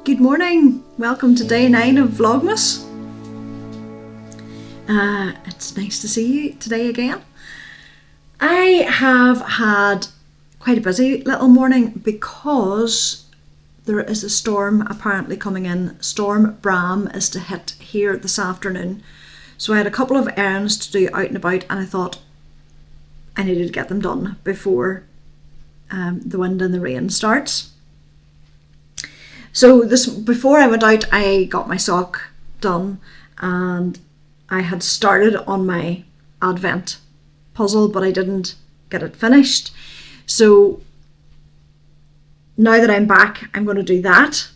Good morning, welcome to day 9 of Vlogmas. It's nice to see you today again. I have had quite a busy little morning because there is a storm apparently coming in. Storm Bram is to hit here this afternoon. So I had a couple of errands to do out and about, and I thought I needed to get them done before the wind and the rain starts. So before I went out, I got my sock done and I had started on my Advent puzzle, but I didn't get it finished. So now that I'm back, I'm going to do that.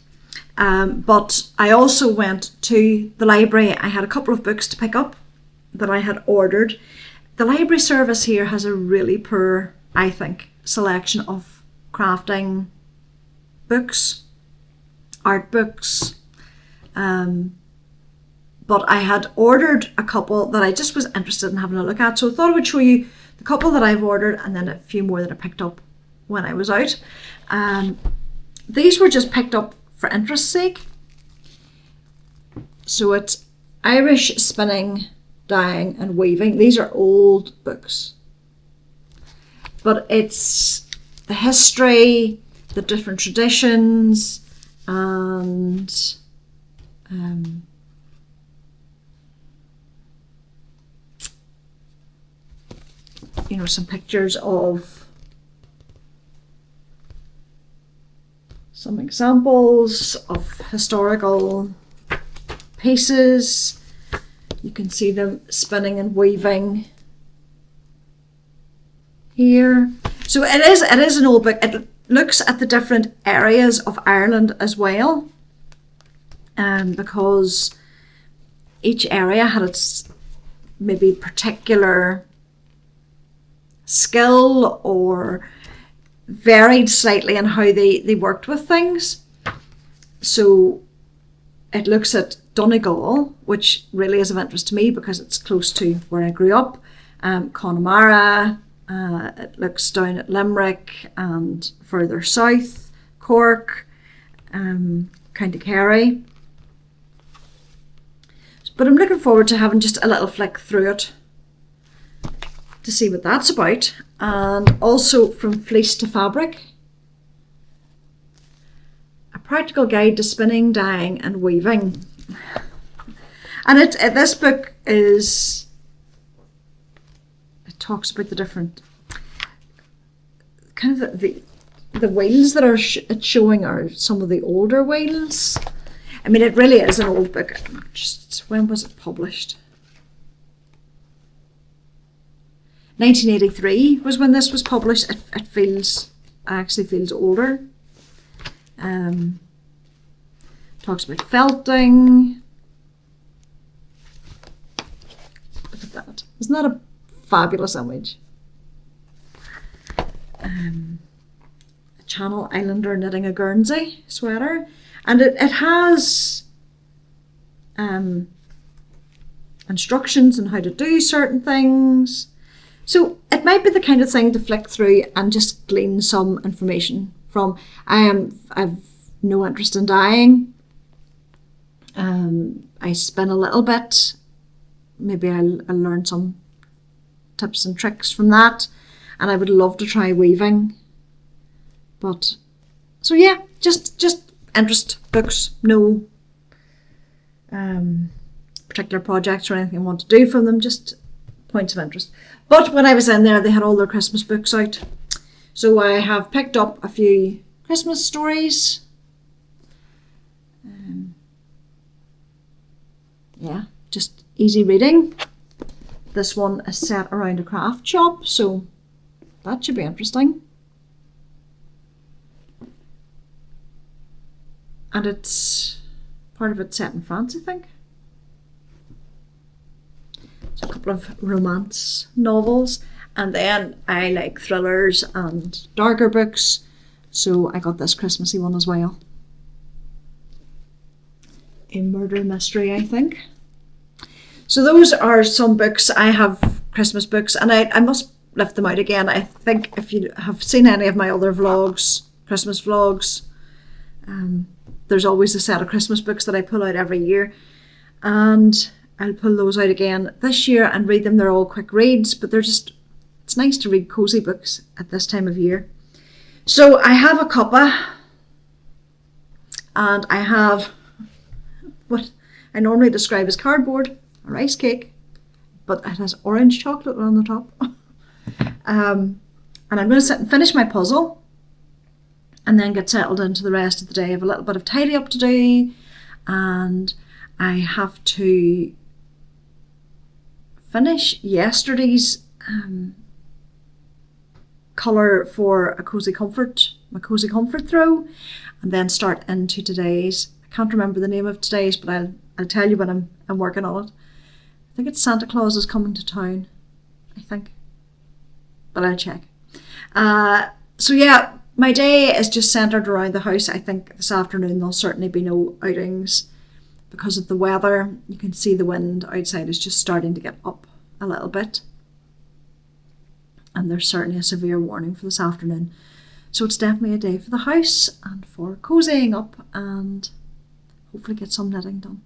But I also went to the library. I had a couple of books to pick up that I had ordered. The library service here has a really poor, I think, selection of crafting books, art books, but I had ordered a couple that I just was interested in having a look at, so I thought I would show you the couple that I've ordered and then a few more that I picked up when I was out. These were just picked up for interest's sake. So it's Irish Spinning, Dyeing and Weaving. These are old books, but it's the history, the different traditions, and some pictures of some examples of historical pieces. You can see them spinning and weaving here. So it is an old book. It looks at the different areas of Ireland as well, because each area had its maybe particular skill or varied slightly in how they worked with things. So it looks at Donegal, which really is of interest to me because it's close to where I grew up, Connemara. It looks down at Limerick and further south, Cork, County Kerry. But I'm looking forward to having just a little flick through it to see what that's about. And also From Fleece to Fabric, a practical guide to spinning, dyeing and weaving. And this book is, it talks about the different kind of the wheels that are it's showing are some of the older wheels. I mean, it really is an old book. Just when was it published? 1983 was when this was published. It actually feels older. Talks about felting. Look at that. Isn't that a fabulous image? A Channel Islander knitting a Guernsey sweater. And it has instructions on how to do certain things. So it might be the kind of thing to flick through and just glean some information from. I've no interest in dyeing. I spin a little bit. Maybe I'll learn some tips and tricks from that. And I would love to try weaving. But, so yeah, just interest books, no particular projects or anything I want to do from them, just points of interest. But when I was in there, they had all their Christmas books out. So I have picked up a few Christmas stories. Yeah, just easy reading. This one is set around a craft shop, so that should be interesting. And it's part of it set in France, I think. So a couple of romance novels, and then I like thrillers and darker books, so I got this Christmassy one as well. A murder mystery, I think. So those are some books. I have Christmas books, and I must lift them out again. I think if you have seen any of my other vlogs, Christmas vlogs, there's always a set of Christmas books that I pull out every year, and I'll pull those out again this year and read them. They're all quick reads, but it's nice to read cosy books at this time of year. So I have a cuppa, and I have what I normally describe as cardboard, a rice cake, but it has orange chocolate on the top. And I'm going to sit and finish my puzzle and then get settled into the rest of the day. I have a little bit of tidy up to do, and I have to finish yesterday's colour for my cozy comfort throw, and then start into today's. I can't remember the name of today's, but I'll tell you when I'm working on it. I think it's Santa Claus is coming to town, I think, but I'll check. So yeah, my day is just centred around the house. I think this afternoon there'll certainly be no outings because of the weather. You can see the wind outside is just starting to get up a little bit, and there's certainly a severe warning for this afternoon. So it's definitely a day for the house and for cozying up and hopefully get some knitting done.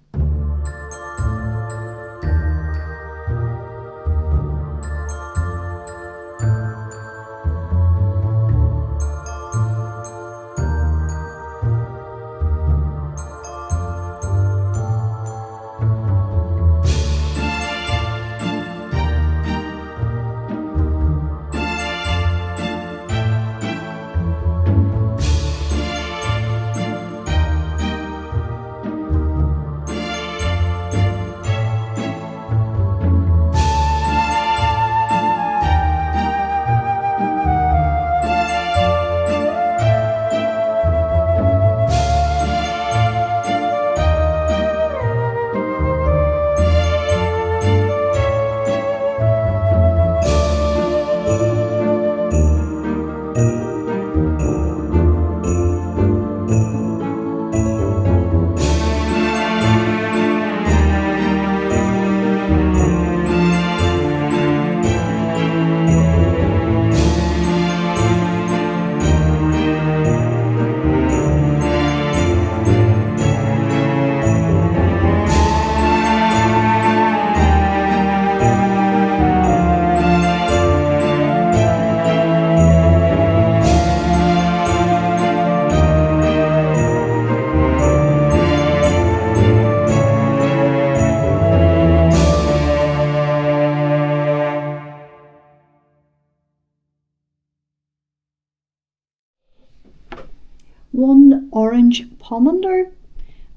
One orange pomander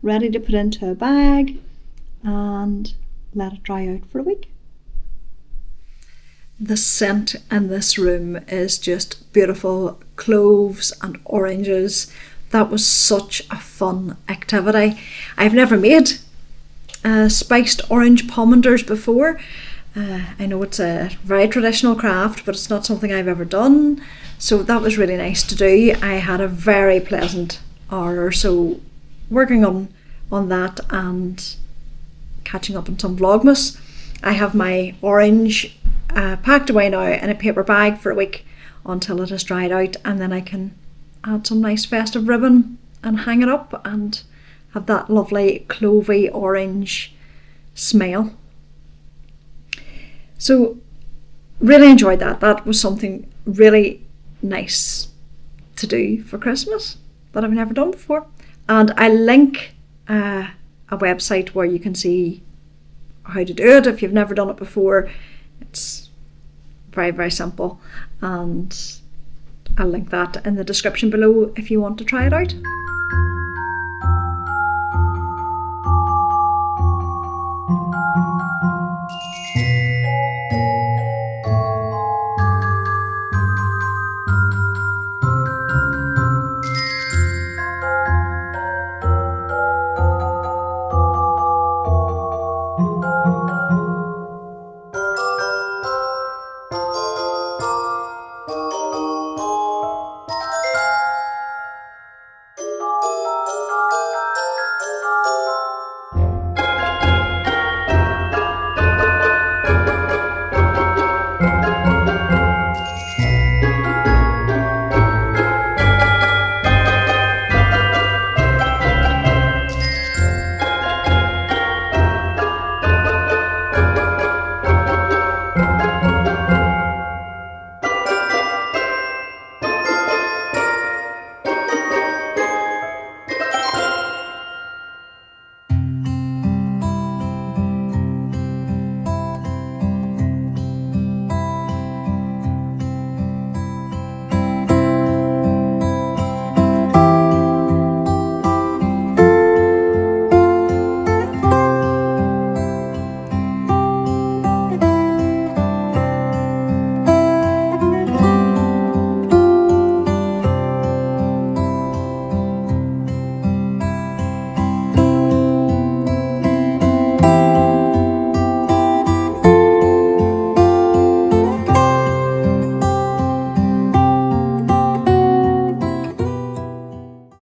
ready to put into a bag and let it dry out for a week. The scent in this room is just beautiful. Cloves and oranges. That was such a fun activity. I've never made spiced orange pomanders before. I know it's a very traditional craft, but it's not something I've ever done. So that was really nice to do. I had a very pleasant hour or so working on that and catching up on some Vlogmas. I have my orange packed away now in a paper bag for a week until it has dried out, and then I can add some nice festive ribbon and hang it up and have that lovely clovey orange smell. So really enjoyed that. That was something really nice to do for Christmas that I've never done before. And I link a website where you can see how to do it if you've never done it before. It's very, very simple, and I'll link that in the description below if you want to try it out.